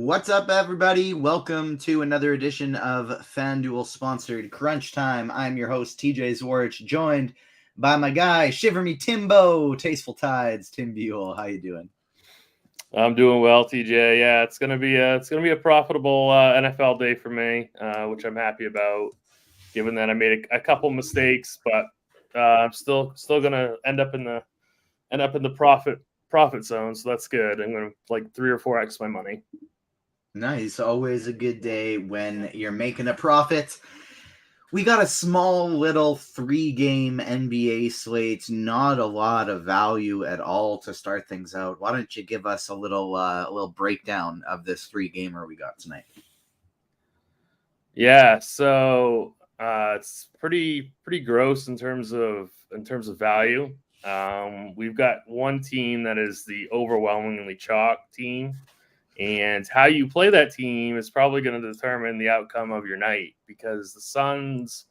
What's up, everybody? Welcome to another edition of FanDuel sponsored Crunch Time. I'm your host, TJ Zwarich, joined by my guy, Shiver Me Timbo, Tasteful Tides, Tim Buell. How you doing? I'm doing well, TJ. Yeah, it's gonna be a profitable NFL day for me, which I'm happy about. Given that I made a couple mistakes, but I'm still gonna end up in the profit zone, so that's good. I'm gonna like 3 or 4x my money. Nice. Always a good day when you're making a profit. We got a small little 3-game NBA slate, not a lot of value at all to start things out. Why don't you give us a little breakdown of this 3-gamer we got tonight? Yeah, so it's pretty gross in terms of value. We've got one team that is the overwhelmingly chalk team. And how you play that team is probably going to determine the outcome of your night, because the Suns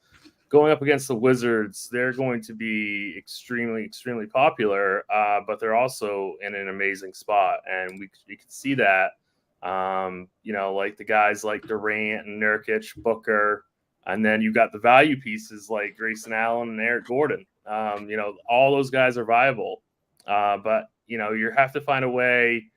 going up against the Wizards, they're going to be extremely popular, but they're also in an amazing spot. And you can see that, like the guys like Durant and Nurkic, Booker, and then you've got the value pieces like Grayson Allen and Eric Gordon. All those guys are viable, but you have to find a way.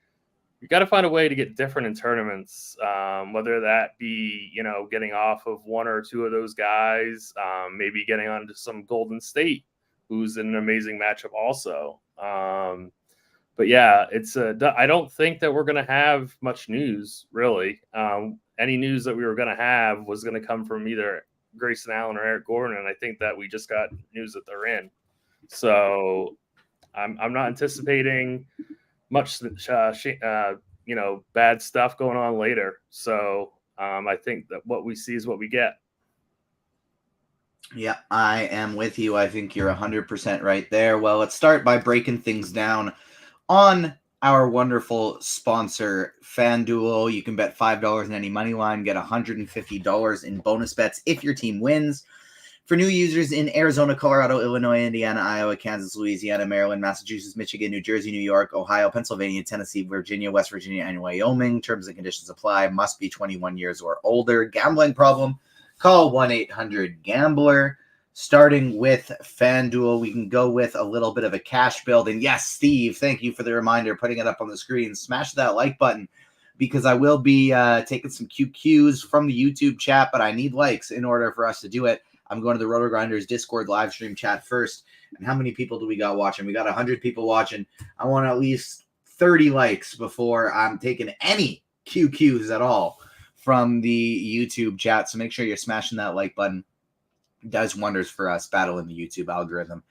You got to find a way to get different in tournaments, whether that be, getting off of one or two of those guys, maybe getting onto some Golden State, who's in an amazing matchup also. But yeah, I don't think that we're going to have much news, really. Any news that we were going to have was going to come from either Grayson Allen or Eric Gordon, and I think that we just got news that they're in. So I'm not anticipating much bad stuff going on later. So I think that what we see is what we get. Yeah, I am with you. I think you're 100% right there. Well, let's start by breaking things down on our wonderful sponsor, FanDuel. You can bet $5 in any money line, get $150 in bonus bets if your team wins. For new users in Arizona, Colorado, Illinois, Indiana, Iowa, Kansas, Louisiana, Maryland, Massachusetts, Michigan, New Jersey, New York, Ohio, Pennsylvania, Tennessee, Virginia, West Virginia, and Wyoming. Terms and conditions apply. Must be 21 years or older. Gambling problem? Call 1-800-GAMBLER. Starting with FanDuel, we can go with a little bit of a cash build. And yes, Steve, thank you for the reminder, putting it up on the screen. Smash that like button, because I will be taking some QQs from the YouTube chat, but I need likes in order for us to do it. I'm going to the RotoGrinders Discord live stream chat first. And how many people do we got watching? We got 100 people watching. I want at least 30 likes before I'm taking any QQs at all from the YouTube chat. So make sure you're smashing that like button. It does wonders for us battling the YouTube algorithm.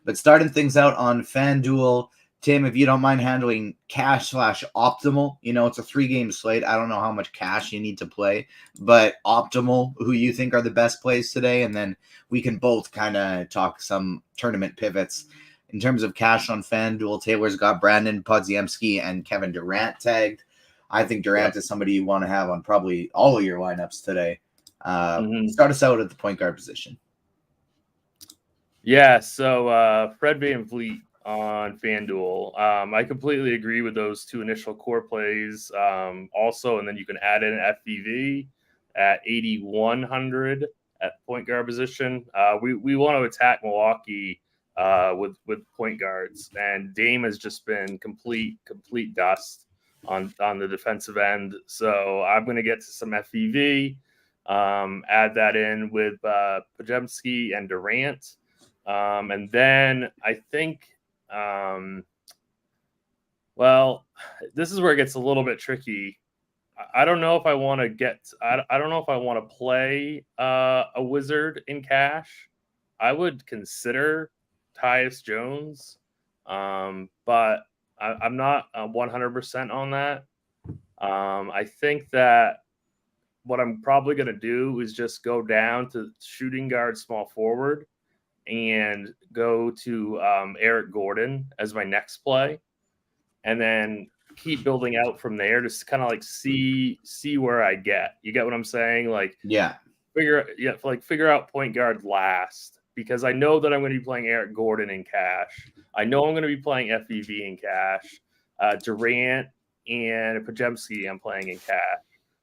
But starting things out on FanDuel, Tim, if you don't mind handling cash/optimal, it's a 3-game slate. I don't know how much cash you need to play, but optimal, who you think are the best plays today, and then we can both kind of talk some tournament pivots. In terms of cash on FanDuel, Taylor's got Brandon Podziemski and Kevin Durant tagged. I think Durant is somebody you want to have on probably all of your lineups today. Start us out at the point guard position. Yeah, so Fred VanVleet on FanDuel. I completely agree with those two initial core plays. Also, and then you can add in FVV at 8,100 at point guard position. We want to attack Milwaukee with point guards, and Dame has just been complete dust on the defensive end. So I'm going to get to some FVV, add that in with Podziemski and Durant. And then I think, this is where it gets a little bit tricky. I don't know if I want to I don't know if I want to play a Wizard in cash. I would consider Tyus Jones, but I'm not 100% on that. I think that what I'm probably going to do is just go down to shooting guard, small forward, and go to Eric Gordon as my next play, and then keep building out from there to kind of like see where I get. You get what I'm saying? Like, figure out point guard last, because I know that I'm going to be playing Eric Gordon in cash. I know I'm going to be playing FEV in cash. Durant and a Pajemski I'm playing in cash.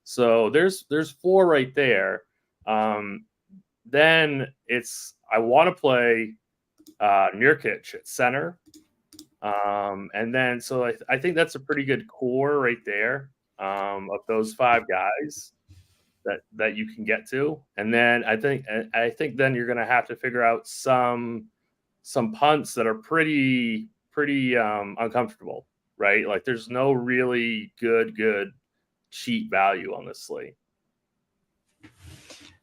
So there's 4 right there. Then I want to play Nurkic at center. And then so I think that's a pretty good core right there of those 5 guys that you can get to. And then I think then you're going to have to figure out some punts that are pretty uncomfortable, right? Like there's no really good cheap value on this slate.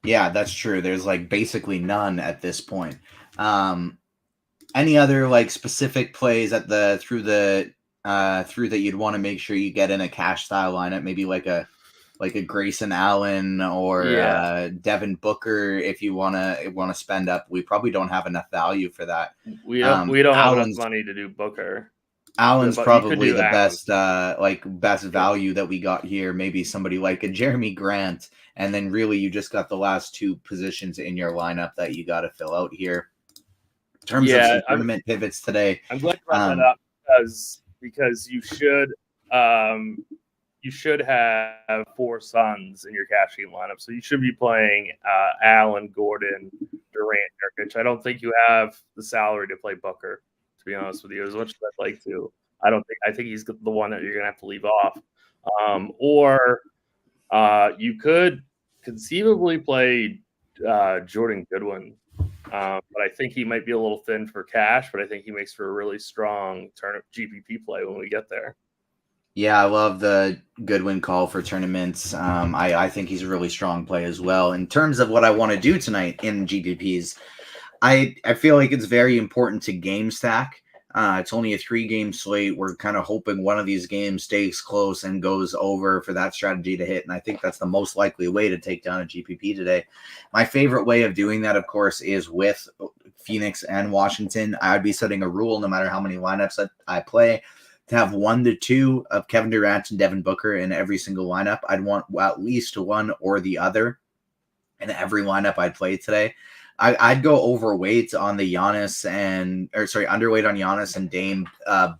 Yeah, that's true. There's like basically none at this point. Any other like specific plays at through that you'd want to make sure you get in a cash style lineup, maybe like a Grayson Allen or Devin Booker if you wanna spend up. We probably don't have enough value for that. We don't have enough money to do Booker. Allen's probably the best value that we got here. Maybe somebody like a Jeremy Grant, and then really you just got the last 2 positions in your lineup that you got to fill out here. In terms of some tournament pivots today, I'm glad you brought that up because you should have 4 Suns in your cash game lineup, so you should be playing Allen, Gordon, Durant, Nurkic. I don't think you have the salary to play Booker. To be honest with you, as much as I'd like to, I think he's the one that you're gonna have to leave off. Or you could conceivably play Jordan Goodwin, but I think he might be a little thin for cash. But I think he makes for a really strong GPP play when we get there. Yeah, I love the Goodwin call for tournaments. I think he's a really strong play as well. In terms of what I want to do tonight in GPPs, I feel like it's very important to game stack. It's only a 3-game slate. We're kind of hoping one of these games stays close and goes over for that strategy to hit. And I think that's the most likely way to take down a GPP today. My favorite way of doing that, of course, is with Phoenix and Washington. I'd be setting a rule no matter how many lineups that I play to have 1 to 2 of Kevin Durant and Devin Booker in every single lineup. I'd want at least one or the other in every lineup I'd play today. I'd go overweight on the underweight on Giannis and Dame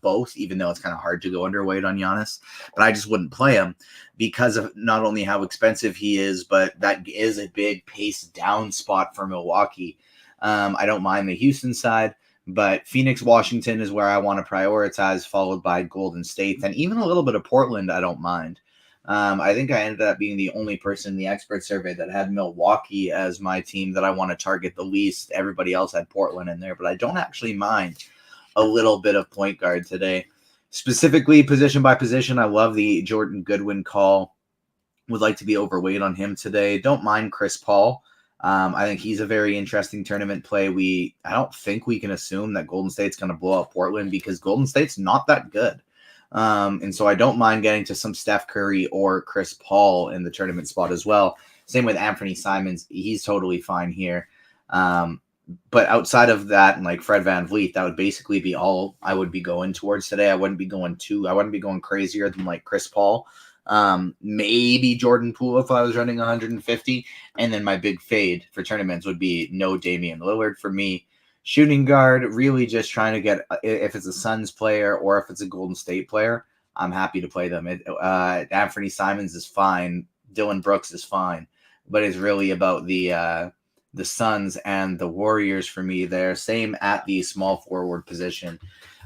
both, even though it's kind of hard to go underweight on Giannis. But I just wouldn't play him because of not only how expensive he is, but that is a big pace down spot for Milwaukee. I don't mind the Houston side, but Phoenix, Washington is where I want to prioritize, followed by Golden State, and even a little bit of Portland I don't mind. I think I ended up being the only person in the expert survey that had Milwaukee as my team that I want to target the least. Everybody else had Portland in there, but I don't actually mind a little bit of point guard today. Specifically, position by position, I love the Jordan Goodwin call. Would like to be overweight on him today. Don't mind Chris Paul. I think he's a very interesting tournament play. I don't think we can assume that Golden State's going to blow up Portland because Golden State's not that good. And so I don't mind getting to some Steph Curry or Chris Paul in the tournament spot as well. Same with Anthony Simons. He's totally fine here. But outside of that, and like Fred VanVleet, that would basically be all I would be going towards today. I wouldn't be going crazier than like Chris Paul. Maybe Jordan Poole if I was running 150. And then my big fade for tournaments would be no Damian Lillard for me. Shooting guard, really just trying to get, if it's a Suns player or if it's a Golden State player, I'm happy to play them. Anthony Simons is fine. Dylan Brooks is fine. But it's really about the Suns and the Warriors for me there. Same at the small forward position.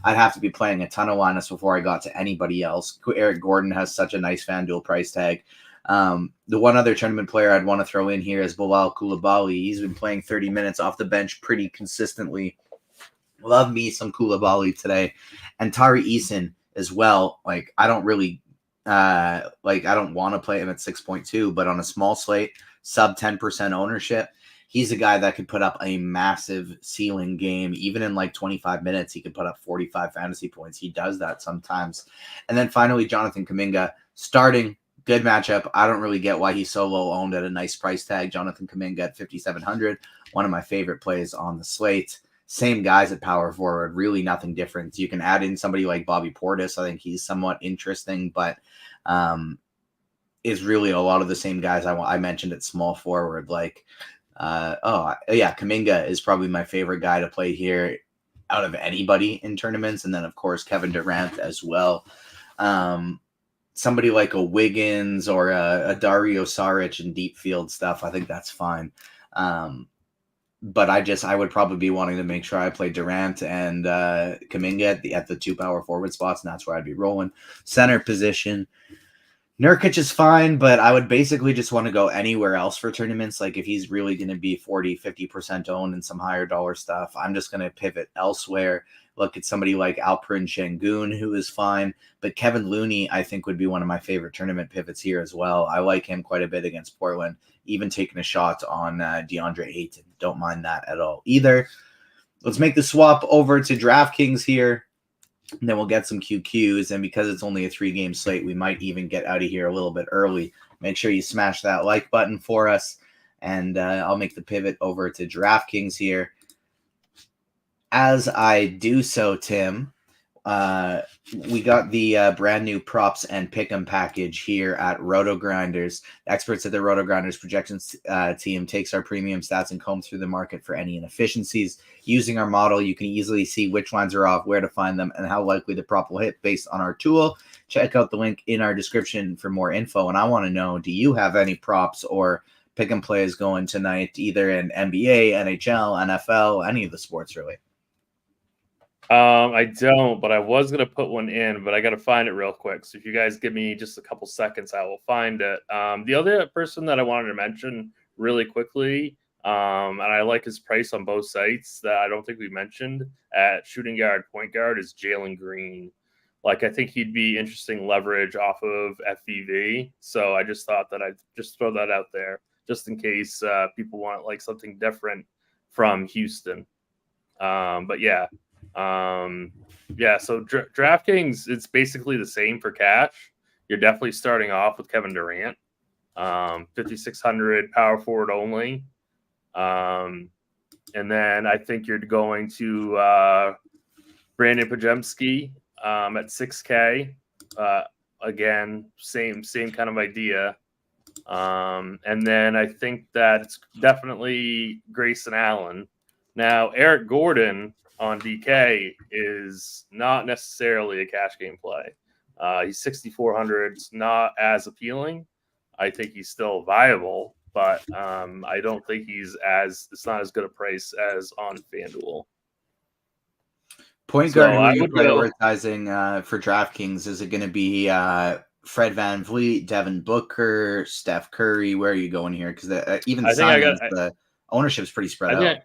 I'd have to be playing a ton of lineups before I got to anybody else. Eric Gordon has such a nice FanDuel price tag. The one other tournament player I'd want to throw in here is Bilal Coulibaly. He's been playing 30 minutes off the bench pretty consistently. Love me some Coulibaly today. And Tari Eason as well. Like, I don't really I don't want to play him at 6.2, but on a small slate, sub 10% ownership, he's a guy that could put up a massive ceiling game. Even in like 25 minutes, he could put up 45 fantasy points. He does that sometimes. And then finally, Jonathan Kuminga starting. Good matchup. I don't really get why he's so low owned at a nice price tag. Jonathan Kuminga at 5,700. One of my favorite plays on the slate. Same guys at power forward. Really nothing different. You can add in somebody like Bobby Portis. I think he's somewhat interesting, but is really a lot of the same guys I mentioned at small forward. Kuminga is probably my favorite guy to play here out of anybody in tournaments. And then, of course, Kevin Durant as well. somebody like a Wiggins or a Dario Saric in deep field stuff, I think that's fine. But I would probably be wanting to make sure I play Durant and Kuminga at the 2 power forward spots, and that's where I'd be rolling. Center position, Nurkic is fine, but I would basically just want to go anywhere else for tournaments. Like if he's really going to be 40-50% owned in some higher dollar stuff, I'm just going to pivot elsewhere. Look at somebody like Alperen Şengün, who is fine. But Kevin Looney, I think, would be one of my favorite tournament pivots here as well. I like him quite a bit against Portland, even taking a shot on DeAndre Ayton. Don't mind that at all either. Let's make the swap over to DraftKings here. And then we'll get some QQs. And because it's only a 3-game slate, we might even get out of here a little bit early. Make sure you smash that like button for us. And I'll make the pivot over to DraftKings here. As I do so, Tim, we got the brand new props and pick'em package here at RotoGrinders. The experts at the RotoGrinders projections team takes our premium stats and combs through the market for any inefficiencies. Using our model, you can easily see which lines are off, where to find them, and how likely the prop will hit based on our tool. Check out the link in our description for more info. And I want to know, do you have any props or pick'em plays going tonight, either in NBA, NHL, NFL, any of the sports really? I don't, but I was going to put one in, but I got to find it real quick. So if you guys give me just a couple seconds, I will find it. The other person that I wanted to mention really quickly, and I like his price on both sites that I don't think we mentioned at shooting guard, point guard, is Jalen Green. Like, I think he'd be interesting leverage off of FVV. So I just thought that I'd just throw that out there just in case people want like something different from Houston. But yeah. So DraftKings, it's basically the same for cash. You're definitely starting off with Kevin Durant, 5,600 power forward only. And then I think you're going to Brandon Podziemski at 6K. Again, same kind of idea. And then I think that it's definitely Grayson Allen. Now, Eric Gordon on DK is not necessarily a cash game play. He's 6,400. It's not as appealing. I think he's still viable, but I don't think it's not as good a price as on FanDuel. Point guard, who are you prioritizing for DraftKings? Is it going to be Fred VanVleet, Devin Booker, Steph Curry? Where are you going here? Because the ownership is pretty spread out.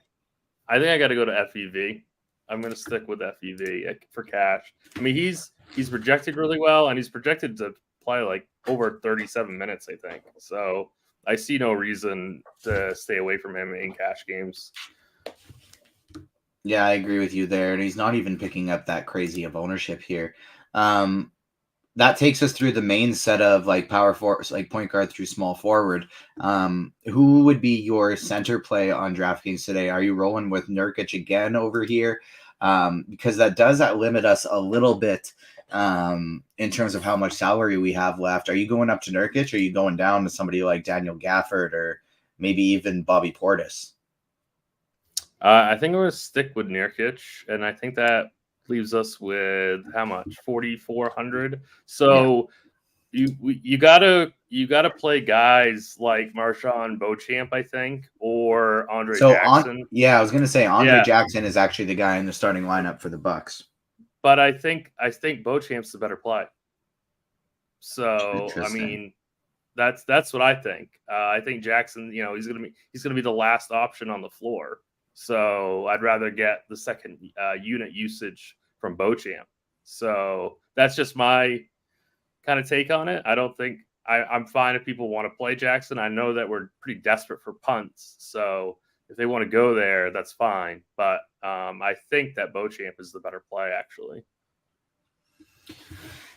I think I got to go to FEV. I'm going to stick with FEV for cash. I mean, he's projected really well, and he's projected to play like over 37 minutes, I think. So I see no reason to stay away from him in cash games. Yeah, I agree with you there. And he's not even picking up that crazy of ownership here. That takes us through the main set of like power forwards, like point guard through small forward. Who would be your center play on DraftKings today? Are you rolling with Nurkic again over here? Because that does limit us a little bit in terms of how much salary we have left. Are you going up to Nurkic, or are you going down to somebody like Daniel Gafford or maybe even Bobby Portis? I think I'm going to stick with Nurkic, and I think that leaves us with how much? 4,400. So you gotta play guys like Marshawn Beauchamp, I think, or Andre Jackson. I was gonna say Andre Jackson is actually the guy in the starting lineup for the Bucks. But I think Beauchamp's the better play. So I mean, that's what I think. I think Jackson, he's gonna be the last option on the floor. So I'd rather get the second unit usage from Beauchamp. So that's just my kind of take on it. I don't think I'm fine if people want to play Jackson. I know that we're pretty desperate for punts. So if they want to go there, that's fine. But I think that Beauchamp is the better play, actually.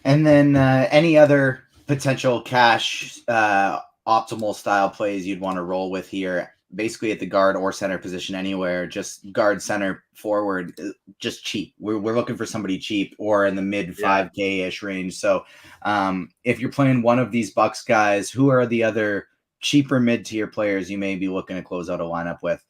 And then any other potential cash optimal style plays you'd want to roll with here? Basically at the guard or center position anywhere, just guard, center, forward, just cheap. We're looking for somebody cheap or in the mid 5K-ish range. So if you're playing one of these Bucks guys, who are the other cheaper mid-tier players you may be looking to close out a lineup with?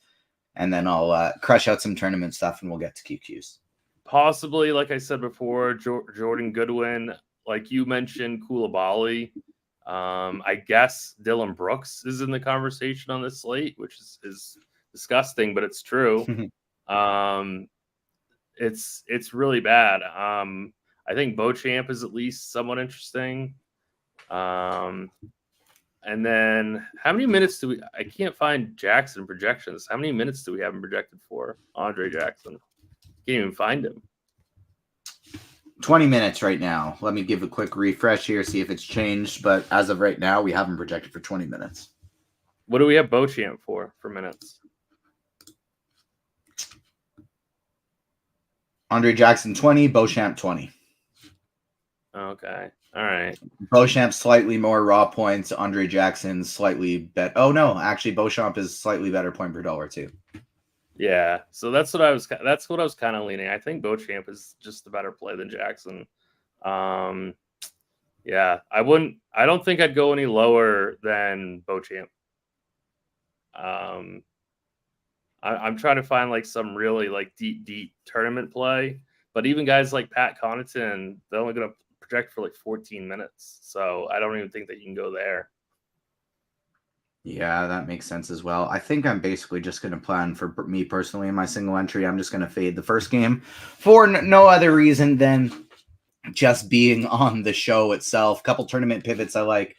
And then I'll crush out some tournament stuff and we'll get to QQs. Possibly, like I said before, Jordan Goodwin. like you mentioned, Koulibaly. I guess Dylan Brooks is in the conversation on this slate, which is disgusting, but it's true. It's really bad. I think Beauchamp is at least somewhat interesting. And then how many minutes do we? I can't find Jackson projections. How many minutes do we have him projected for? Andre Jackson. Can't even find him. 20 minutes right now. Let me give a quick refresh here, see if it's changed. But as of right now, we have him projected for 20 minutes. What do we have Beauchamp for minutes? Andre Jackson 20, Beauchamp 20. Okay. All right. Beauchamp slightly more raw points. Andre Jackson slightly better. Oh no, actually Beauchamp is slightly better point per dollar too. Yeah. So that's what I was kind of leaning. I think Beauchamp is just a better play than Jackson. Yeah, I don't think I'd go any lower than Beauchamp. I'm trying to find like some really like deep tournament play, but even guys like Pat Connaughton, they're only going to project for like 14 minutes. So I don't even think that you can go there. Yeah, that makes sense as well. I think I'm basically just going to plan for me personally in my single entry. I'm just going to fade the first game for no other reason than just being on the show itself. Couple tournament pivots I like.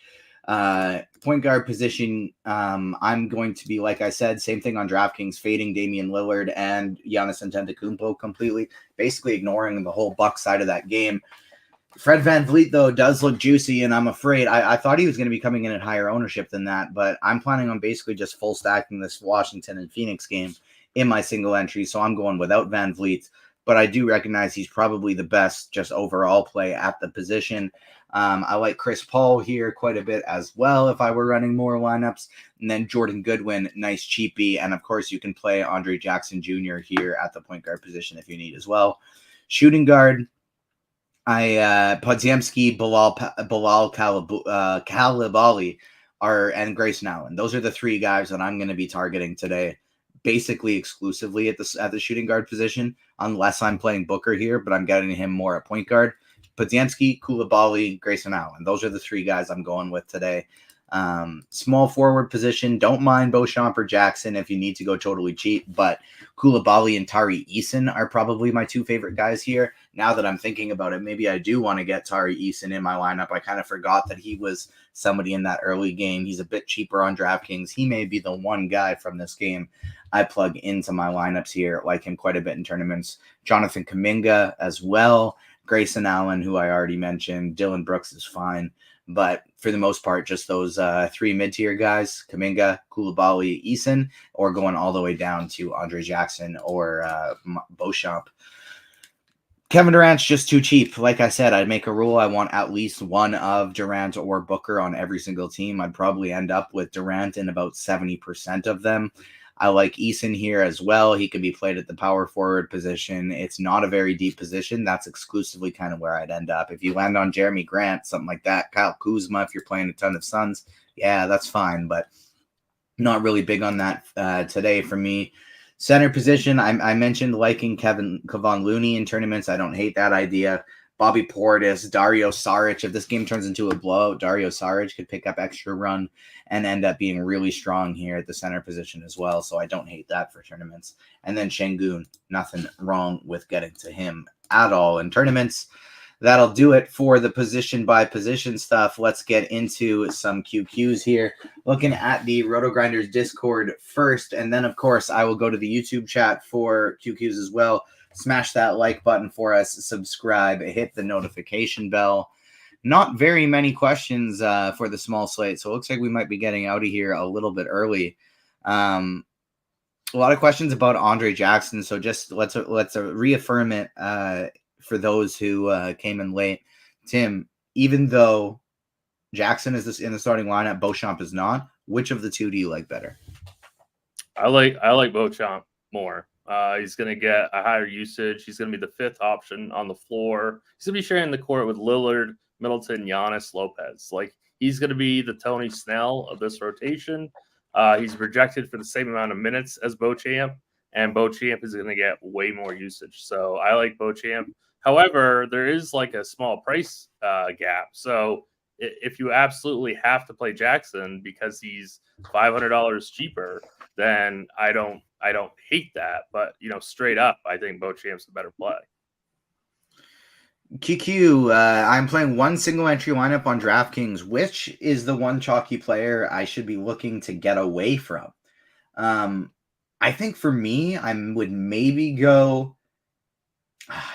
Point guard position, I'm going to be, like I said, same thing on DraftKings, fading Damian Lillard and Giannis Antetokounmpo completely, basically ignoring the whole Bucks side of that game. Fred VanVleet, though, does look juicy, and I'm afraid I thought he was going to be coming in at higher ownership than that, but I'm planning on basically just full stacking this Washington and Phoenix game in my single entry, so I'm going without VanVleet, but I do recognize he's probably the best just overall play at the position. I like Chris Paul here quite a bit as well if I were running more lineups, and then Jordan Goodwin, nice cheapie, and of course you can play Andre Jackson Jr. here at the point guard position if you need as well. Shooting guard, Podziemski, Bilal Coulibaly and Grayson Allen. Those are the three guys that I'm going to be targeting today, basically exclusively at the shooting guard position, unless I'm playing Booker here, but I'm getting him more at point guard. Podziemski, Coulibaly, Grayson Allen. Those are the three guys I'm going with today. Small forward position, don't mind Beauchamp or Jackson if you need to go totally cheap, but Coulibaly and Tari Eason are probably my two favorite guys here. Now that I'm thinking about it, maybe I do want to get Tari Eason in my lineup. I kind of forgot that he was somebody in that early game. He's a bit cheaper on DraftKings. He may be the one guy from this game I plug into my lineups here, like him quite a bit in tournaments. Jonathan Kuminga as well. Grayson Allen, who I already mentioned. Dylan Brooks is fine. But for the most part, just those three mid-tier guys, Kuminga, Coulibaly, Eason, or going all the way down to Andre Jackson or Beauchamp. Kevin Durant's just too cheap. Like I said, I'd make a rule. I want at least one of Durant or Booker on every single team. I'd probably end up with Durant in about 70% of them. I like Eason here as well. He could be played at the power forward position. It's not a very deep position. That's exclusively kind of where I'd end up. If you land on Jeremy Grant, something like that, Kyle Kuzma, if you're playing a ton of Suns, yeah, that's fine. But not really big on that today for me. Center position, I mentioned liking Kevon Looney in tournaments. I don't hate that idea. Bobby Portis, Dario Saric. If this game turns into a blowout, Dario Saric could pick up extra run and end up being really strong here at the center position as well. So I don't hate that for tournaments. And then Şengün, nothing wrong with getting to him at all in tournaments. That'll do it for the position by position stuff. Let's get into some QQs here. Looking at the RotoGrinders Discord first, and then, of course, I will go to the YouTube chat for QQs as well. Smash that like button for us, subscribe, hit the notification bell. Not very many questions for the small slate, so it looks like we might be getting out of here a little bit early. A lot of questions about Andre Jackson, so just let's reaffirm it for those who came in late. Tim, even though Jackson is in the starting lineup, Beauchamp is not, which of the two do you like better? I like Beauchamp more. He's going to get a higher usage. He's going to be the fifth option on the floor. He's going to be sharing the court with Lillard, Middleton, Giannis, Lopez. Like, he's going to be the Tony Snell of this rotation. He's projected for the same amount of minutes as Beauchamp, and Beauchamp is going to get way more usage. So I like Beauchamp. However, there is like a small price gap. So if you absolutely have to play Jackson because he's $500 cheaper, then I don't hate that. But straight up, I think Beauchamp's a better play. QQ, I'm playing one single entry lineup on DraftKings. Which is the one chalky player I should be looking to get away from? I think for me, I would maybe go.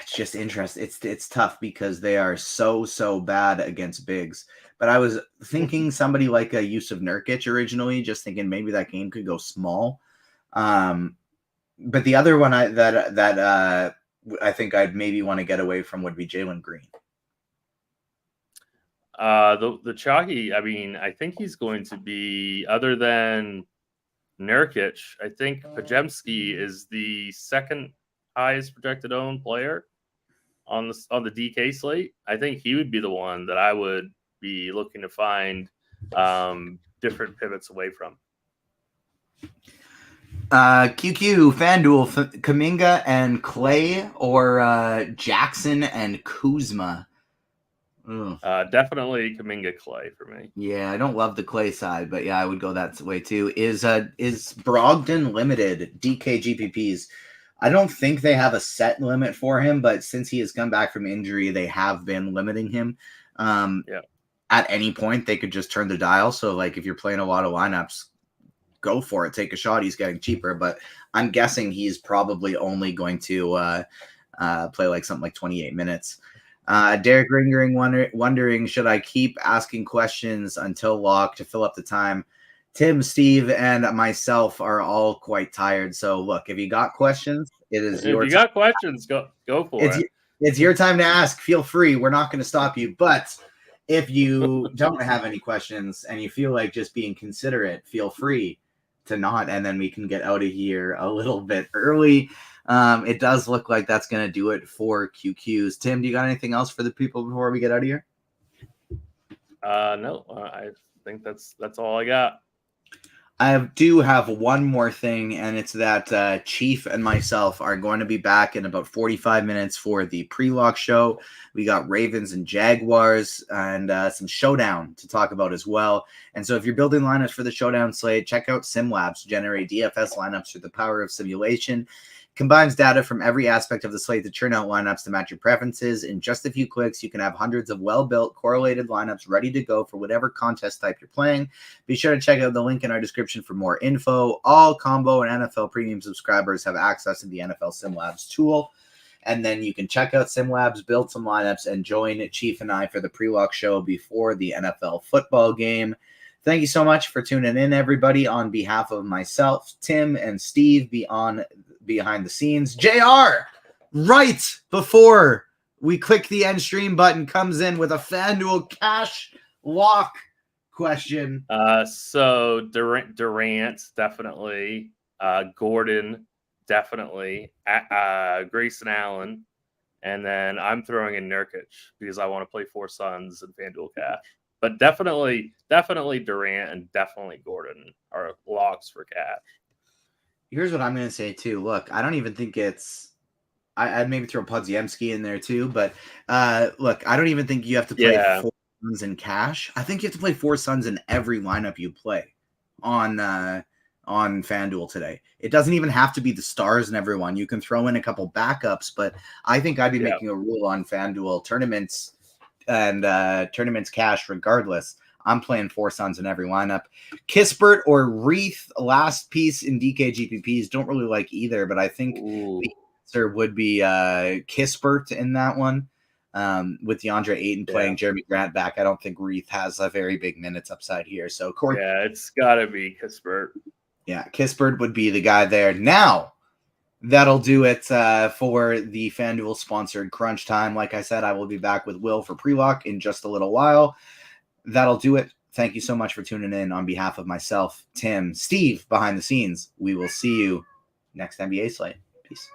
It's just interesting. It's tough because they are so bad against bigs. But I was thinking somebody like a Yusuf Nurkic originally, just thinking maybe that game could go small. But the other one that I think I'd maybe want to get away from would be Jalen Green. The chalky, I mean, I think he's going to be, other than Nurkic, I think Pajemski is the second highest projected owned player on the DK slate. I think he would be the one that I would be looking to find different pivots away from. QQ, FanDuel, Kuminga and Clay, or Jackson and Kuzma? Definitely Kuminga Clay for me. Yeah, I don't love the Clay side, but yeah, I would go that way too. Is Brogdon limited DK GPPs? I don't think they have a set limit for him, but since he has come back from injury, they have been limiting him. At any point, they could just turn the dial. So, like, if you're playing a lot of lineups, go for it. Take a shot. He's getting cheaper, but I'm guessing he's probably only going to play like something like 28 minutes. Derek Ringering wondering, should I keep asking questions until lock to fill up the time? Tim, Steve, and myself are all quite tired. So look, if you got questions, it is your time. If you got questions, go for it. It's your time to ask. Feel free. We're not going to stop you. But if you don't have any questions and you feel like just being considerate, feel free to not, and then we can get out of here a little bit early. It does look like that's going to do it for QQs. Tim, do you got anything else for the people before we get out of here? No, I think that's all I got. I do have one more thing, and it's that Chief and myself are going to be back in about 45 minutes for the pre-lock show. We got Ravens and Jaguars and some showdown to talk about as well. And so if you're building lineups for the showdown slate, check out SimLabs to generate DFS lineups through the power of simulation. Combines data from every aspect of the slate to churn out lineups to match your preferences. In just a few clicks, you can have hundreds of well-built, correlated lineups ready to go for whatever contest type you're playing. Be sure to check out the link in our description for more info. All Combo and NFL Premium subscribers have access to the NFL SimLabs tool. And then you can check out SimLabs, build some lineups, and join Chief and I for the pre-lock show before the NFL football game. Thank you so much for tuning in, everybody. On behalf of myself, Tim, and Steve, behind the scenes, JR, right before we click the end stream button, comes in with a FanDuel cash lock question. So Durant definitely, Gordon definitely, Grayson Allen, and then I'm throwing in Nurkic because I want to play 4 Suns and FanDuel cash. But definitely Durant and definitely Gordon are locks for cash. Here's what I'm going to say, too. Look, I don't even think it's – I'd maybe throw Podziemski in there, too. But, look, I don't even think you have to play 4 Suns in cash. I think you have to play 4 Suns in every lineup you play on FanDuel today. It doesn't even have to be the stars and everyone. You can throw in a couple backups. But I think I'd be making a rule on FanDuel tournaments and tournaments cash regardless. I'm playing 4 Suns in every lineup. Kispert or Reith, last piece in DK GPPs. Don't really like either, but I think the answer would be Kispert in that one. With DeAndre Ayton playing Jeremy Grant back, I don't think Reith has a very big minutes upside here. So, it's got to be Kispert. Yeah, Kispert would be the guy there. Now, that'll do it for the FanDuel sponsored Crunch Time. Like I said, I will be back with Will for pre-lock in just a little while. That'll do it. Thank you so much for tuning in on behalf of myself, Tim, Steve, behind the scenes. We will see you next NBA slate. Peace.